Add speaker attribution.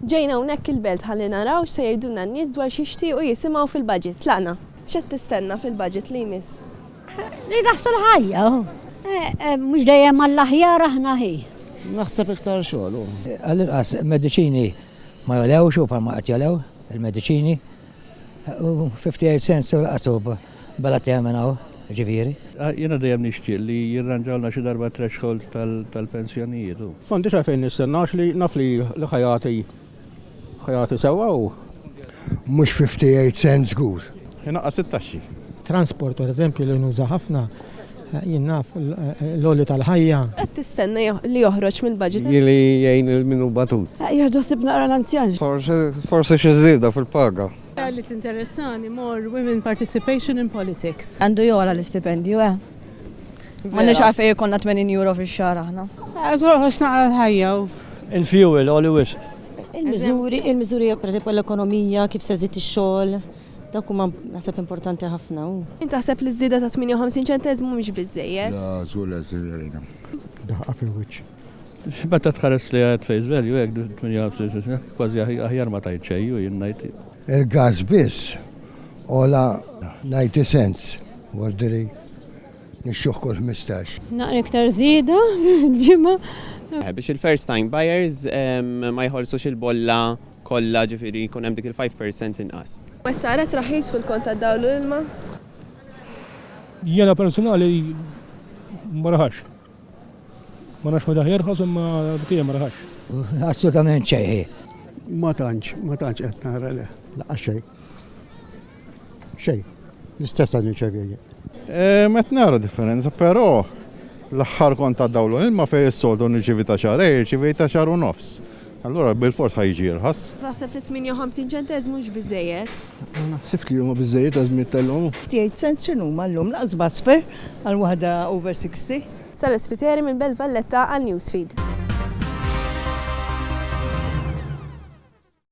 Speaker 1: Ġejna hawnhekk il-belt ħalli naraw x'se jgħidulna n-nies dwar xi jixtiequ jisimgħu fil-budget. Tlaqna. X'qed tistenna fil-budget li jmiss?
Speaker 2: Li naħsu l-ħajja. Mhux dejjem għall-aħjar aħna ħi.
Speaker 3: Naħseb iktar xogħol.
Speaker 4: Għall-inqas mediċini ma jolewx u ma qed jolew il-mediċini. 58 cents u laqasu bala temenaw, ġifieri.
Speaker 5: Jiena dejjem nixtieq li jirranġawna xi darba threshold tal-pensjonijiet.
Speaker 6: M'għandix għalfejn nistennax li naf li ħajati sewwa u.
Speaker 7: Mhux 58 cents żgur.
Speaker 5: Inaqqas it-taxxi.
Speaker 8: Transport, per eżempju, li nuża ħafna, jien naf l-oli tal-ħajja.
Speaker 1: Qed tistenna li joħroġ mill-budget.
Speaker 6: Jili jgħin il-minu batut.
Speaker 2: Jgħadu sib naqra l-anzjani.
Speaker 6: Forse xi żieda fil-paga.
Speaker 9: Li tinteressani more women participation in politics.
Speaker 10: Għandu jora l-istipendju, Ma nix għalfej jikonna 80 euro fil-xar aħna.
Speaker 9: Għus naqra l-ħajja.
Speaker 4: Il-fuel, all wisq.
Speaker 2: Il-miżuri, per esempio, l-ekonomija, kif se żid ix-xogħol, dak huma naħseb importanti ħafna.
Speaker 1: Inti taħseb li żieda ta' 58 ċenteżmu mhux biżejjed?
Speaker 7: La, żgur eżaġerina. Daħqa fil-wiċċ.
Speaker 5: Meta tħares li għad face value, hekk 58 kważi aħjar ma tajt xejn u jien ngħid.
Speaker 7: Il-gas biss ola 90 cents. Wardiri nixxuh kull 15.
Speaker 11: Naqra iktar żieda ġimma.
Speaker 12: Biex il-first time buyers ma jħolsux il-bolla kollha ġifieri jkun hemm dik il-5% inqas.
Speaker 1: Qed tara traħis fil-kont tad-dawl u l-ilma?
Speaker 8: Jiena personali ma raħax. Ma nafx ma daħjar imma btija ma raħax.
Speaker 4: Assolutament xejn.
Speaker 6: Ma tantx qed nara le.
Speaker 7: Laqqa xejn. Xejn. L-istess għad nirċevija.
Speaker 5: Met nara differenza, però l-aħħar kont ta' dawlu ilma fej is-soltu nirċivi ta' xahar, irċivi ta' xahar u nofs. Allura bil-fors ħajġi jirħas.
Speaker 1: Taħseb li 58 ċenteżmu mhux biżejjed?
Speaker 6: Naħseb li huma biżejjed għażmiet tal-lum.
Speaker 2: 58 cent x'inhuma llum naqs basfer għal waħda over 60.
Speaker 1: Sal-Ispiteri minn Belt Valletta għal Newsfeed.